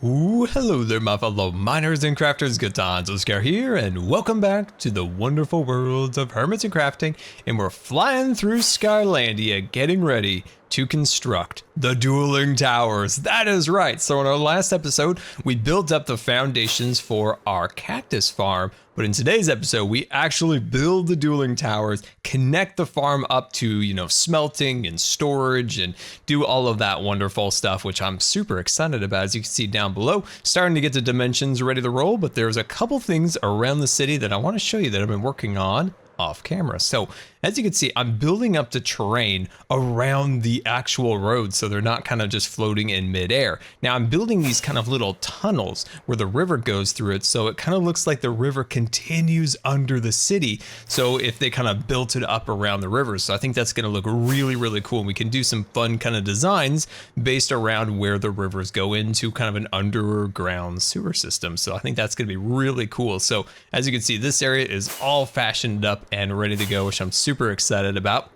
Ooh, hello there, my fellow miners and crafters. GoodTimesWithScar here, and welcome back to the wonderful world of hermits and crafting. And we're flying through Skylandia, getting ready to construct the Dueling Towers. That is right. So in our last episode, we built up the foundations for our cactus farm. But in today's episode, we actually build the Dueling Towers, connect the farm up to, smelting and storage and do all of that wonderful stuff, which I'm super excited about. As you can see down below, starting to get the dimensions ready to roll, but there's a couple things around the city that I want to show you that I've been working on off camera. So as you can see, I'm building up the terrain around the actual road so they're not kind of just floating in midair. Now I'm building these kind of little tunnels where the river goes through it, so it kind of looks like the river continues under the city. So if they kind of built it up around the river, so I think that's going to look really, really cool. And we can do some fun kind of designs based around where the rivers go into kind of an underground sewer system. So I think that's going to be really cool. So as you can see, this area is all fashioned up and ready to go, which I'm super excited about.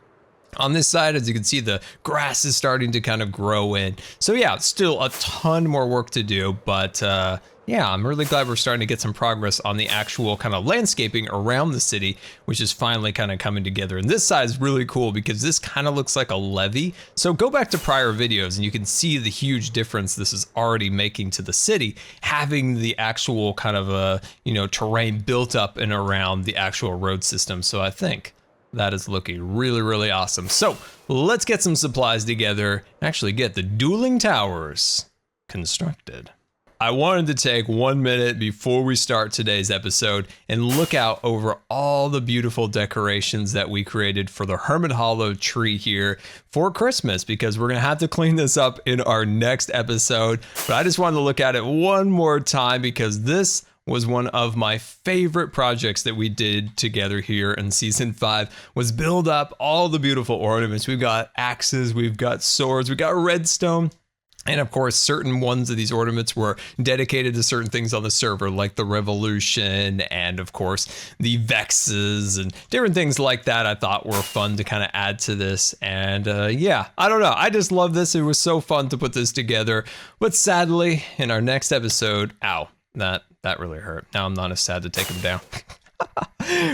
On this side, as you can see, the grass is starting to kind of grow in. So yeah, it's still a ton more work to do, but yeah, I'm really glad we're starting to get some progress on the actual kind of landscaping around the city, which is finally kind of coming together. And this side is really cool because this kind of looks like a levee. So go back to prior videos and you can see the huge difference this is already making to the city, having the actual kind of terrain built up and around the actual road system. So I think that is looking really, really awesome. So let's get some supplies together and actually get the Dueling Towers constructed. I wanted to take 1 minute before we start today's episode and look out over all the beautiful decorations that we created for the Hermit Hollow tree here for Christmas, because we're gonna have to clean this up in our next episode. But I just wanted to look at it one more time because this was one of my favorite projects that we did together here in season 5, was build up all the beautiful ornaments. We've got axes, we've got swords, we got redstone. And of course, certain ones of these ornaments were dedicated to certain things on the server, like the Revolution and of course the Vexes and different things like that I thought were fun to kind of add to this. And yeah, I don't know. I just love this. It was so fun to put this together. But sadly, in our next episode, ow, that really hurt. Now I'm not as sad to take him down.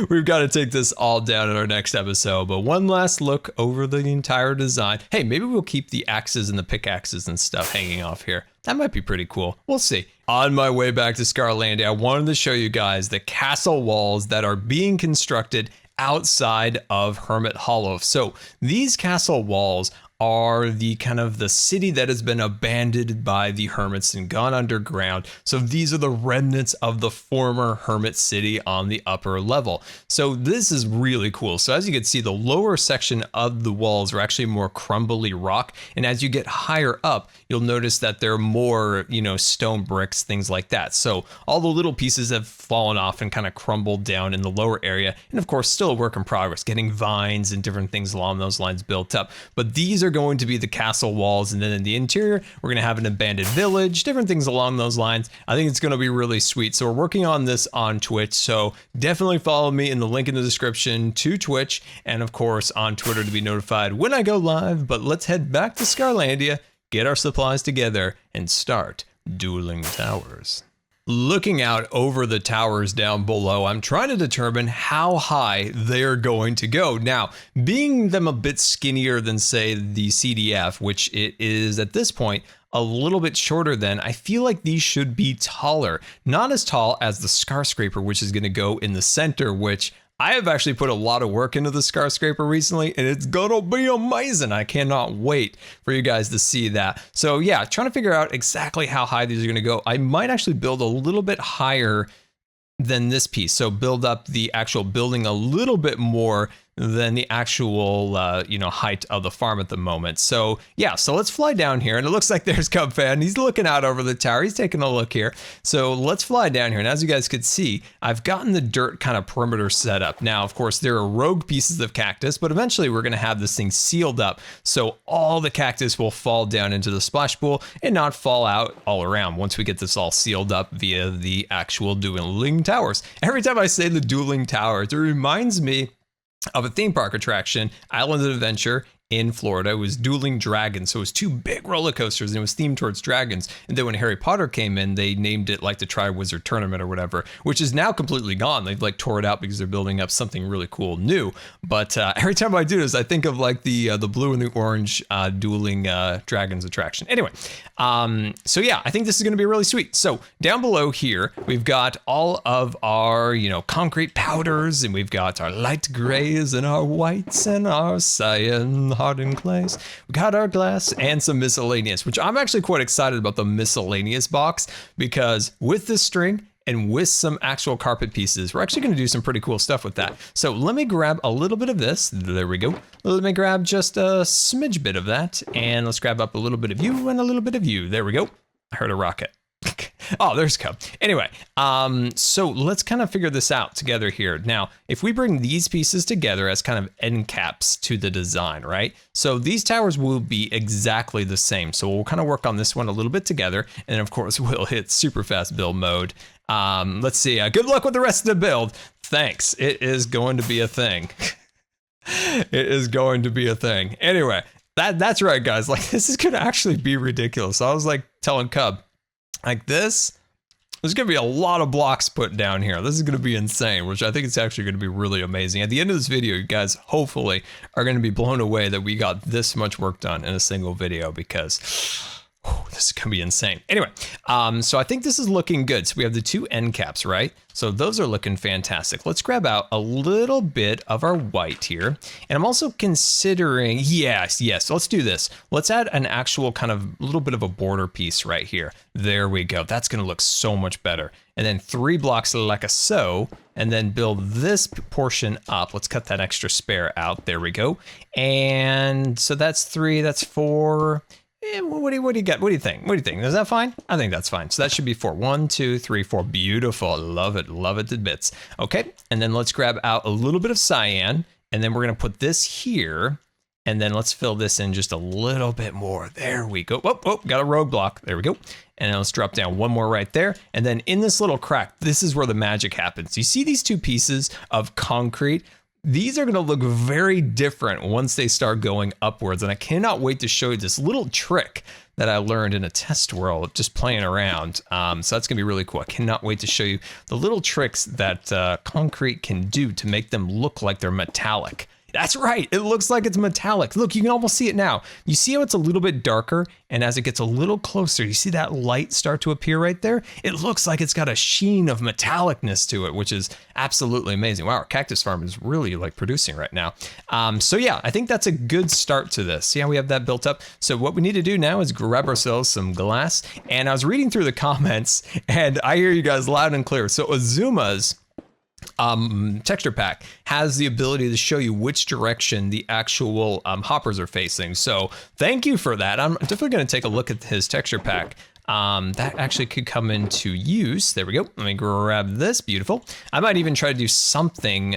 We've got to take this all down in our next episode, but one last look over the entire design. Hey, maybe we'll keep the axes and the pickaxes and stuff hanging off here. That might be pretty cool. We'll see. On my way back to Skylandia, I wanted to show you guys the castle walls that are being constructed outside of Hermit Hollow. So these castle walls are the kind of the city that has been abandoned by the hermits and gone underground. So these are the remnants of the former hermit city on the upper level. So this is really cool. So as you can see, the lower section of the walls are actually more crumbly rock. And as you get higher up, you'll notice that they're more, stone bricks, things like that. So all the little pieces have fallen off and kind of crumbled down in the lower area. And of course, still a work in progress, getting vines and different things along those lines built up. But these are going to be the castle walls, and then in the interior we're going to have an abandoned village, different things along those lines. I think it's going to be really sweet. So we're working on this on Twitch, so definitely follow me in the link in the description to Twitch, and of course on Twitter to be notified when I go live. But let's head back to Skylandia, get our supplies together, and start Dueling Towers. Looking out over the towers down below, I'm trying to determine how high they're going to go. Now, being them a bit skinnier than, say, the CDF, which it is at this point a little bit shorter than, I feel like these should be taller. Not as tall as the skyscraper, which is going to go in the center, which I have actually put a lot of work into the skyscraper recently, and it's gonna be amazing. I cannot wait for you guys to see that. So yeah, trying to figure out exactly how high these are gonna go. I might actually build a little bit higher than this piece. So build up the actual building a little bit more than the actual, height of the farm at the moment. So yeah, so let's fly down here, and it looks like there's Cubfan. He's looking out over the tower. He's taking a look here. So let's fly down here. And as you guys could see, I've gotten the dirt kind of perimeter set up. Now, of course, there are rogue pieces of cactus, but eventually we're going to have this thing sealed up. So all the cactus will fall down into the splash pool and not fall out all around once we get this all sealed up via the actual Dueling Towers. Every time I say the Dueling Towers, it reminds me of a theme park attraction, Island of Adventure, in Florida. It was Dueling Dragons, so it was 2 big roller coasters, and it was themed towards dragons. And then when Harry Potter came in, they named it like the Triwizard Tournament or whatever, which is now completely gone. They've like tore it out because they're building up something really cool new. But every time I do this, I think of like the blue and the orange Dueling Dragons attraction. Anyway, so yeah, I think this is going to be really sweet. So down below here, we've got all of our, you know, concrete powders, and we've got our light grays and our whites and our cyan hardened clays. We got our glass and some miscellaneous, which I'm actually quite excited about the miscellaneous box, because with this string and with some actual carpet pieces, we're actually going to do some pretty cool stuff with that. So let me grab a little bit of this. There we go. Let me grab just a smidge bit of that, and let's grab up a little bit of you and a little bit of you. There we go. I heard a rocket. Oh, there's Cub. Anyway, so let's kind of figure this out together here. Now, if we bring these pieces together as kind of end caps to the design, right? So these towers will be exactly the same. So we'll kind of work on this one a little bit together. And of course, we'll hit super fast build mode. Let's see. Good luck with the rest of the build. Thanks. It is going to be a thing. It is going to be a thing. Anyway, that's right, guys. Like, this is going to actually be ridiculous. I was like telling Cub, like there's going to be a lot of blocks put down here. This is going to be insane, which I think it's actually going to be really amazing. At the end of this video, you guys hopefully are going to be blown away that we got this much work done in a single video, because this is going to be insane. Anyway, so I think this is looking good. So we have the 2 end caps, right? So those are looking fantastic. Let's grab out a little bit of our white here. And I'm also considering, yes, let's do this. Let's add an actual kind of little bit of a border piece right here. There we go. That's going to look so much better. And then 3 blocks like a so, and then build this portion up. Let's cut that extra spare out. There we go. And so that's 3, that's 4. What do you got? What do you think? What do you think? Is that fine? I think that's fine. So that should be 4. 1, 2, 3, 4. Beautiful. Love it. Love it to bits. Okay. And then let's grab out a little bit of cyan, and then we're going to put this here. And then let's fill this in just a little bit more. There we go. Oh, got a roadblock. There we go. And then let's drop down one more right there. And then in this little crack, this is where the magic happens. You see these 2 pieces of concrete? These are going to look very different once they start going upwards. And I cannot wait to show you this little trick that I learned in a test world just playing around. So that's going to be really cool. I cannot wait to show you the little tricks that concrete can do to make them look like they're metallic. That's right. It looks like it's metallic. Look, you can almost see it now. You see how it's a little bit darker, and as it gets a little closer, you see that light start to appear right there? It looks like it's got a sheen of metallicness to it, which is absolutely amazing. Wow, our cactus farm is really like producing right now. So yeah, I think that's a good start to this. See how we have that built up? So what we need to do now is grab ourselves some glass. And I was reading through the comments, and I hear you guys loud and clear. So Azuma's texture pack has the ability to show you which direction the actual hoppers are facing. So thank you for that. I'm definitely going to take a look at his texture pack. That actually could come into use. There we go. Let me grab this. Beautiful. I might even try to do something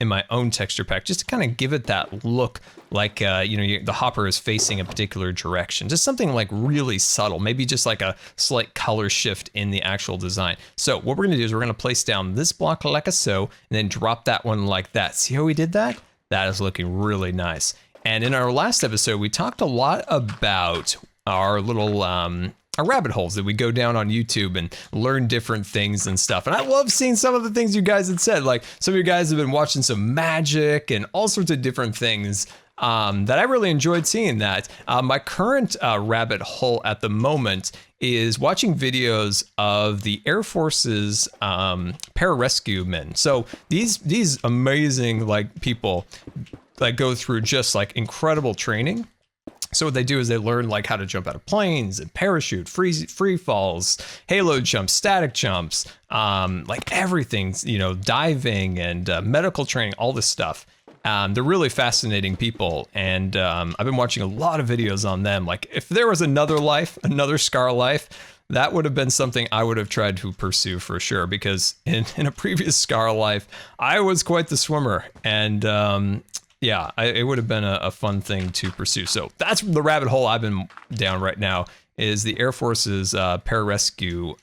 in my own texture pack just to kind of give it that look like, the hopper is facing a particular direction. Just something like really subtle, maybe just like a slight color shift in the actual design. So what we're gonna do is we're gonna place down this block like a so, and then drop that one like that. See how we did that? That is looking really nice. And in our last episode, we talked a lot about our little, our rabbit holes that we go down on YouTube and learn different things and stuff. And I love seeing some of the things you guys had said. Like some of you guys have been watching some magic and all sorts of different things that I really enjoyed seeing that. My current rabbit hole at the moment is watching videos of the Air Force's pararescue men. So these amazing like people like go through just like incredible training. So what they do is they learn like how to jump out of planes and parachute, free falls, halo jumps, static jumps, like everything, diving and medical training, all this stuff. They're really fascinating people, and I've been watching a lot of videos on them. Like if there was another life, another Scar life, that would have been something I would have tried to pursue for sure, because in a previous Scar life, I was quite the swimmer, and yeah, it would have been a fun thing to pursue. So that's the rabbit hole I've been down right now, is the Air Force's pararescue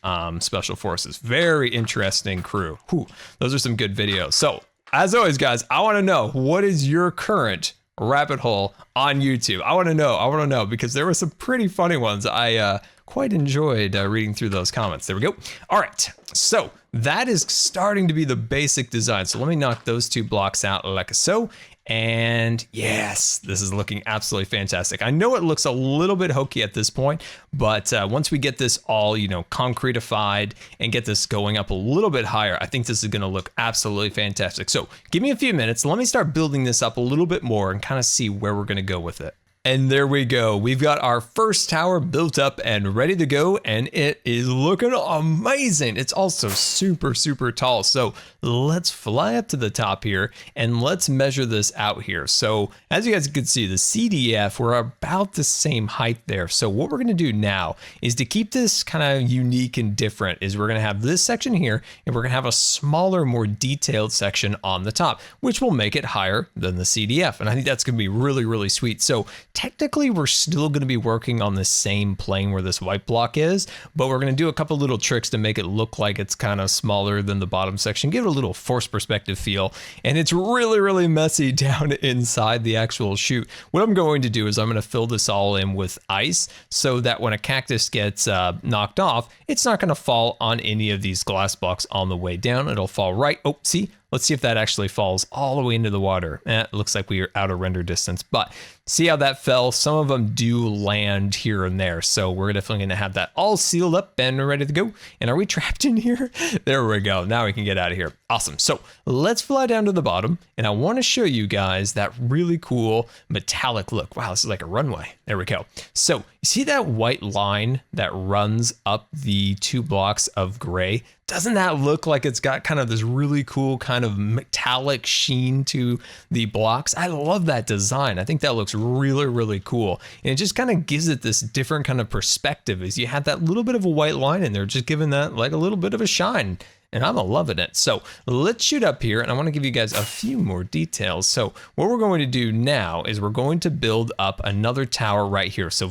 special forces. Very interesting crew. Whew, those are some good videos. So as always, guys, I want to know, what is your current rabbit hole on YouTube? I want to know because there were some pretty funny ones. I quite enjoyed reading through those comments. There we go. All right, so that is starting to be the basic design. So let me knock those 2 blocks out like so. And yes, this is looking absolutely fantastic. I know it looks a little bit hokey at this point, but once we get this all, concretified and get this going up a little bit higher, I think this is going to look absolutely fantastic. So give me a few minutes. Let me start building this up a little bit more and kind of see where we're going to go with it. And there we go. We've got our first tower built up and ready to go, and it is looking amazing. It's also super, super tall. So let's fly up to the top here and let's measure this out here. So as you guys can see, the CDF, we're about the same height there. So what we're going to do now is to keep this kind of unique and different is we're going to have this section here, and we're going to have a smaller, more detailed section on the top, which will make it higher than the CDF. And I think that's going to be really, really sweet. So technically, we're still going to be working on the same plane where this white block is, but we're going to do a couple little tricks to make it look like it's kind of smaller than the bottom section, give it a little forced perspective feel, and it's really, really messy down inside the actual chute. What I'm going to do is I'm going to fill this all in with ice so that when a cactus gets knocked off, it's not going to fall on any of these glass blocks on the way down. It'll fall right. Oh, see? Let's see if that actually falls all the way into the water. It looks like we are out of render distance, but see how that fell? Some of them do land here and there. So we're definitely gonna have that all sealed up and ready to go. And are we trapped in here? There we go. Now we can get out of here. Awesome. So let's fly down to the bottom. And I wanna show you guys that really cool metallic look. Wow, this is like a runway. There we go. So you see that white line that runs up the 2 blocks of gray? Doesn't that look like it's got kind of this really cool kind of metallic sheen to the blocks? I love that design. I think that looks really, really cool. And it just kind of gives it this different kind of perspective as you have that little bit of a white line in there, just giving that like a little bit of a shine. And I'm loving it. So let's shoot up here, and I want to give you guys a few more details. So what we're going to do now is we're going to build up another tower right here. So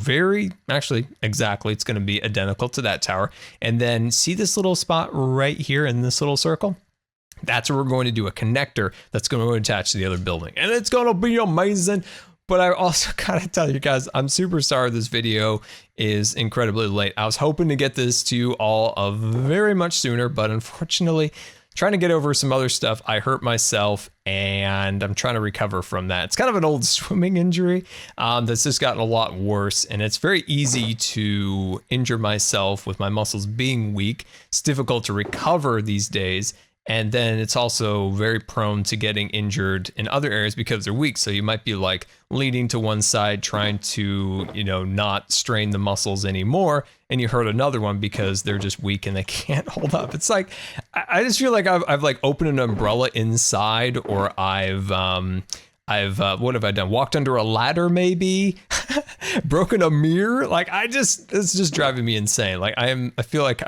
exactly, it's going to be identical to that tower. And then see this little spot right here in this little circle? That's where we're going to do a connector that's going to attach to the other building. And it's going to be amazing. But I also gotta tell you guys, I'm super sorry this video is incredibly late. I was hoping to get this to you all very much sooner, but unfortunately, trying to get over some other stuff, I hurt myself and I'm trying to recover from that. It's kind of an old swimming injury that's just gotten a lot worse, and it's very easy to injure myself with my muscles being weak. It's difficult to recover these days. And then it's also very prone to getting injured in other areas because they're weak. So you might be like leaning to one side, trying to, not strain the muscles anymore. And you hurt another one because they're just weak and they can't hold up. It's like, I just feel like I've like opened an umbrella inside, or I've what have I done? Walked under a ladder, maybe broken a mirror. Like it's just driving me insane. Like I feel like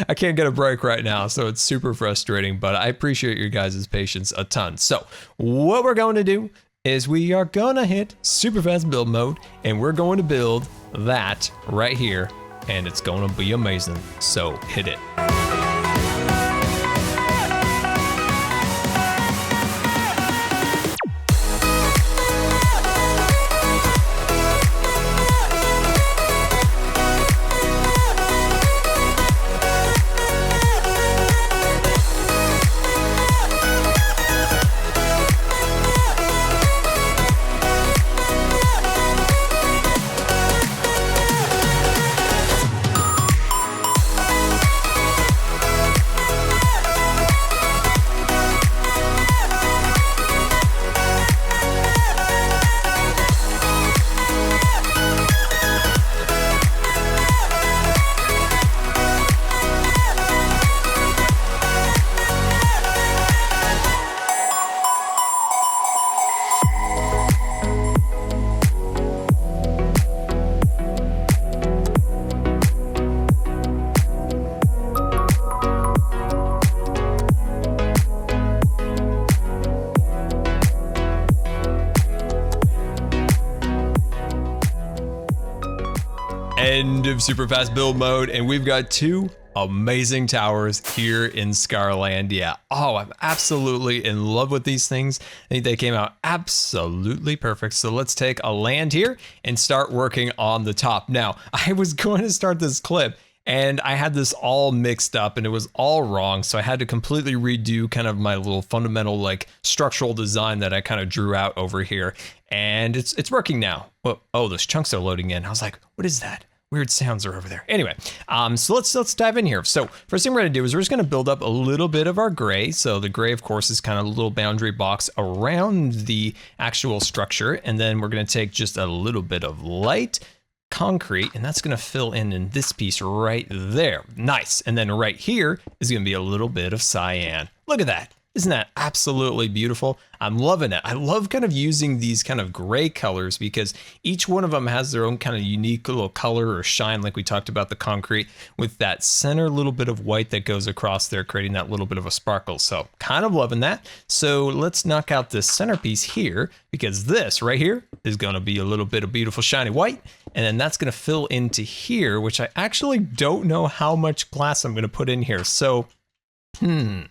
I can't get a break right now. So it's super frustrating, but I appreciate your guys' patience a ton. So what we're going to do is we are going to hit super fast build mode, and we're going to build that right here, and it's going to be amazing. So hit it. End of super fast build mode, and we've got 2 amazing towers here in Scarlandia. Oh, I'm absolutely in love with these things. I think they came out absolutely perfect. So let's take a land here and start working on the top. Now, I was going to start this clip and I had this all mixed up and it was all wrong. So I had to completely redo kind of my little fundamental like structural design that I kind of drew out over here. And it's working now. Oh, those chunks are loading in. I was like, what is that? Weird sounds are over there. Anyway, so let's dive in here. So first thing we're gonna do is we're just gonna build up a little bit of our gray. So the gray, of course, is kind of a little boundary box around the actual structure. And then we're gonna take just a little bit of light concrete, and that's gonna fill in this piece right there. Nice. And then right here is gonna be a little bit of cyan. Look at that. Isn't that absolutely beautiful? I'm loving it. I love kind of using these kind of gray colors because each one of them has their own kind of unique little color or shine, like we talked about the concrete, with that center little bit of white that goes across there, creating that little bit of a sparkle. So kind of loving that. So let's knock out this centerpiece here because this right here is going to be a little bit of beautiful shiny white. And then that's going to fill into here, which I actually don't know how much glass I'm going to put in here. So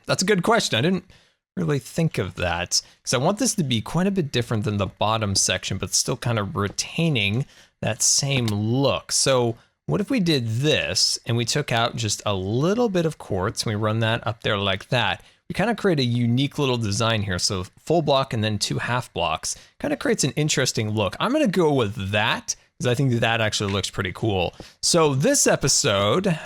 that's a good question. I didn't really think of that because I want this to be quite a bit different than the bottom section, but still kind of retaining that same look. So what if we did this and we took out just a little bit of quartz and we run that up there like that? We kind of create a unique little design here. So full block and then 2 half blocks kind of creates an interesting look. I'm going to go with that because I think that actually looks pretty cool. So this episode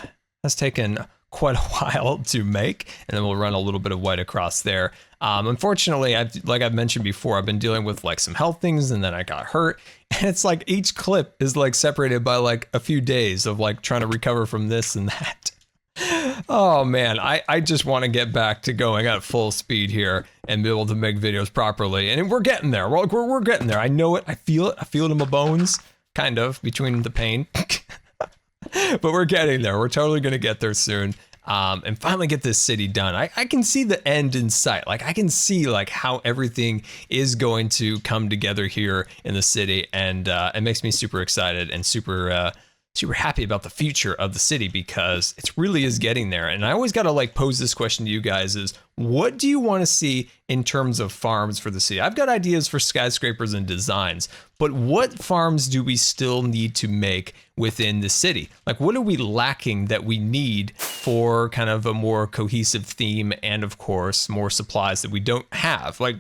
has taken quite a while to make, and then we'll run a little bit of white across there. Unfortunately, like I've mentioned before, I've been dealing with like some health things, and then I got hurt, and it's like each clip is like separated by like a few days of like trying to recover from this and that. Oh man, I just want to get back to going at full speed here and be able to make videos properly, and we're getting there. We're getting there. I know it. I feel it. I feel it in my bones, kind of, between the pain. But we're getting there. We're totally going to get there soon. And finally get this city done. I can see the end in sight. Like I can see like how everything is going to come together here in the city. And it makes me super excited and super happy about the future of the city because it really is getting there. And I always got to like pose this question to you guys is, what do you want to see in terms of farms for the city? I've got ideas for skyscrapers and designs, but what farms do we still need to make within the city? Like what are we lacking that we need for kind of a more cohesive theme and of course more supplies that we don't have? Like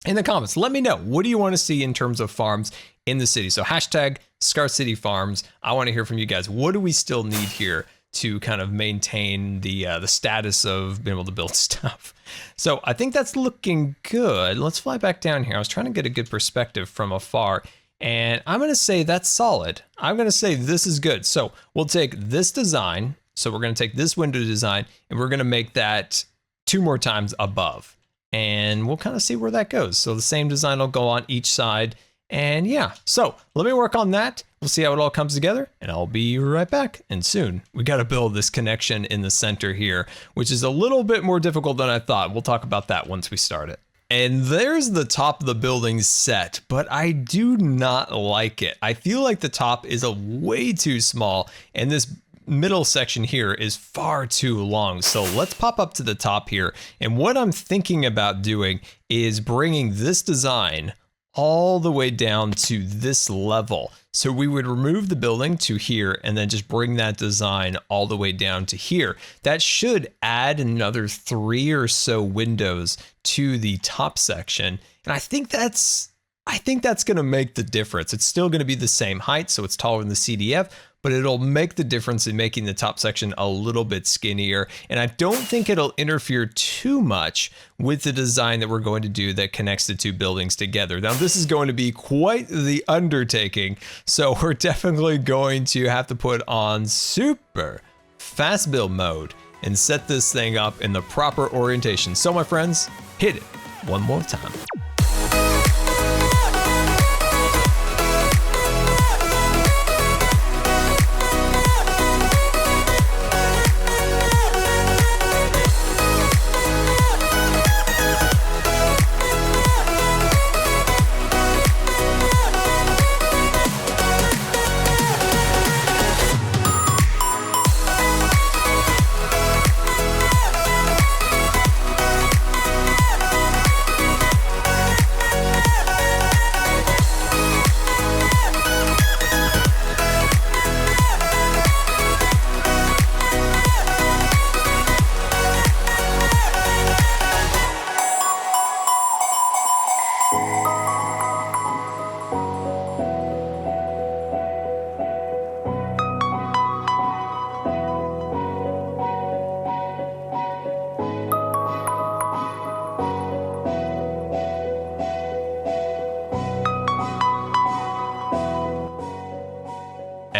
in the comments, let me know, what do you want to see in terms of farms in the city? So hashtag Scar City Farms. I want to hear from you guys. What do we still need here to kind of maintain the status of being able to build stuff? So I think that's looking good. Let's fly back down here. I was trying to get a good perspective from afar, and I'm going to say that's solid. I'm going to say this is good. So we'll take this design. So we're going to take this window design and we're going to make that 2 more times above, and we'll kind of see where that goes. So the same design will go on each side. And yeah, so let me work on that. We'll see how it all comes together and I'll be right back. And soon we got to build this connection in the center here, which is a little bit more difficult than I thought. We'll talk about that once we start it. And there's the top of the building set, but I do not like it. I feel like the top is a way too small and this middle section here is far too long. So let's pop up to the top here. And what I'm thinking about doing is bringing this design all the way down to this level. So we would remove the building to here and then just bring that design all the way down to here. That should add another 3 or so windows to the top section. And I think that's going to make the difference. It's still going to be the same height, so it's taller than the CDF, but it'll make the difference in making the top section a little bit skinnier. And I don't think it'll interfere too much with the design that we're going to do that connects the 2 buildings together. Now, this is going to be quite the undertaking, so we're definitely going to have to put on super fast build mode and set this thing up in the proper orientation. So my friends, hit it one more time.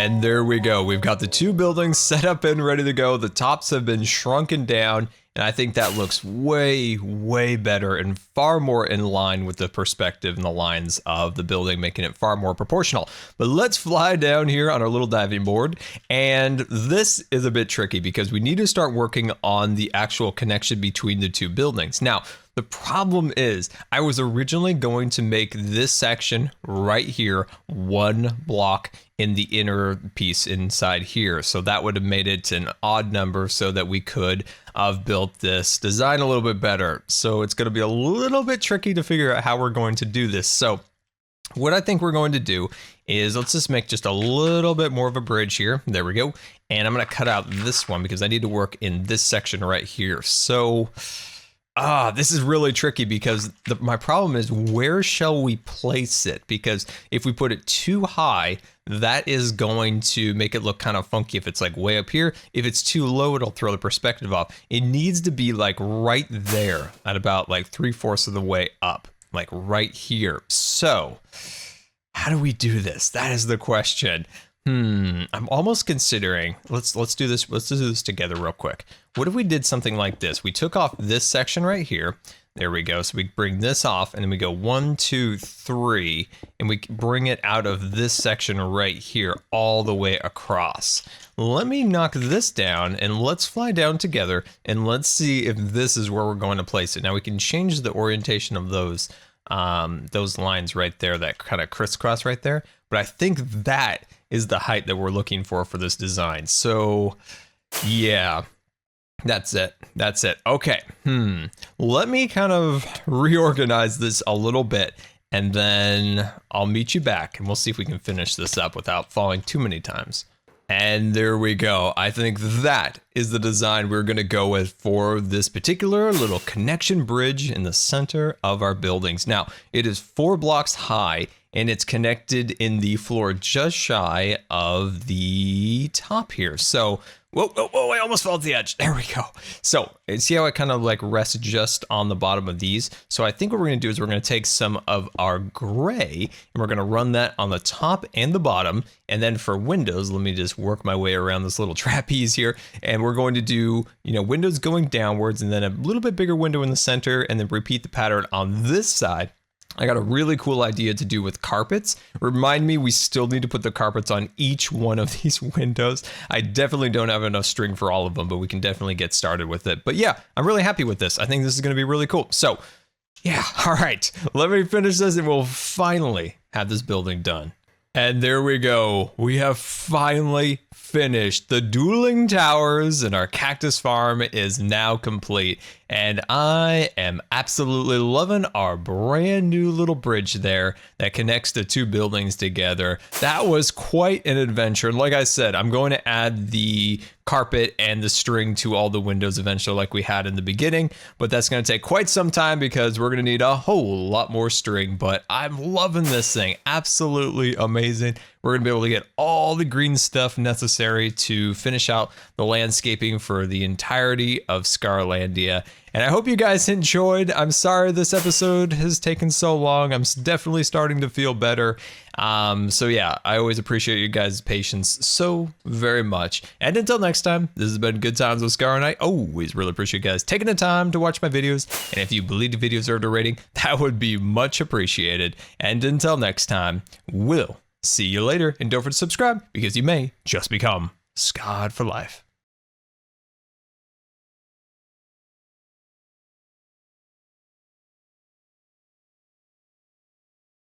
And there we go. We've got the 2 buildings set up and ready to go. The tops have been shrunken down, and I think that looks way, way better and far more in line with the perspective and the lines of the building, making it far more proportional. But let's fly down here on our little diving board. And this is a bit tricky because we need to start working on the actual connection between the 2 buildings. Now, the problem is I was originally going to make this section right here 1 block in the inner piece inside here. So that would have made it an odd number so that we could have built this design a little bit better. So it's going to be a little bit tricky to figure out how we're going to do this. So what I think we're going to do is let's just make just a little bit more of a bridge here. There we go. And I'm going to cut out this one because I need to work in this section right here. So this is really tricky because my problem is where shall we place it? Because if we put it too high, that is going to make it look kind of funky if it's like way up here. If it's too low, it'll throw the perspective off. It needs to be like right there at about like 3/4 of the way up, like right here. So how do we do this? That is the question. I'm almost considering, let's do this. Let's do this together real quick. What if we did something like this? We took off this section right here. There we go. So we bring this off and then we go 1, 2, 3, and we bring it out of this section right here all the way across. Let me knock this down and let's fly down together and let's see if this is where we're going to place it. Now we can change the orientation of those lines right there, that kind of crisscross right there. But I think that is the height that we're looking for this design. So yeah, that's it. That's it. Okay. Let me kind of reorganize this a little bit and then I'll meet you back and we'll see if we can finish this up without falling too many times. And there we go. I think that is the design we're going to go with for this particular little connection bridge in the center of our buildings. Now, it is 4 blocks high and it's connected in the floor just shy of the top here. So, whoa, I almost fell off the edge. There we go. So, see how it kind of like rests just on the bottom of these? So I think what we're going to do is we're going to take some of our gray and we're going to run that on the top and the bottom. And then for windows, let me just work my way around this little trapeze here. And we're going to do, windows going downwards and then a little bit bigger window in the center and then repeat the pattern on this side. I got a really cool idea to do with carpets. Remind me, we still need to put the carpets on each one of these windows. I definitely don't have enough string for all of them, but we can definitely get started with it. But yeah, I'm really happy with this. I think this is going to be really cool. So yeah, all right, let me finish this and we'll finally have this building done. And there we go. We have finally finished the dueling towers and our cactus farm is now complete. And I am absolutely loving our brand new little bridge there that connects the 2 buildings together. That was quite an adventure. And like I said, I'm going to add the carpet and the string to all the windows eventually like we had in the beginning. But that's going to take quite some time because we're going to need a whole lot more string. But I'm loving this thing. Absolutely amazing. We're going to be able to get all the green stuff necessary to finish out the landscaping for the entirety of Scarlandia. And I hope you guys enjoyed. I'm sorry this episode has taken so long. I'm definitely starting to feel better. So yeah, I always appreciate you guys' patience so very much. And until next time, this has been Good Times with Scar, and I always really appreciate you guys taking the time to watch my videos. And if you believe the video deserved a rating, that would be much appreciated. And until next time, we'll see you later. And don't forget to subscribe because you may just become scarred for life.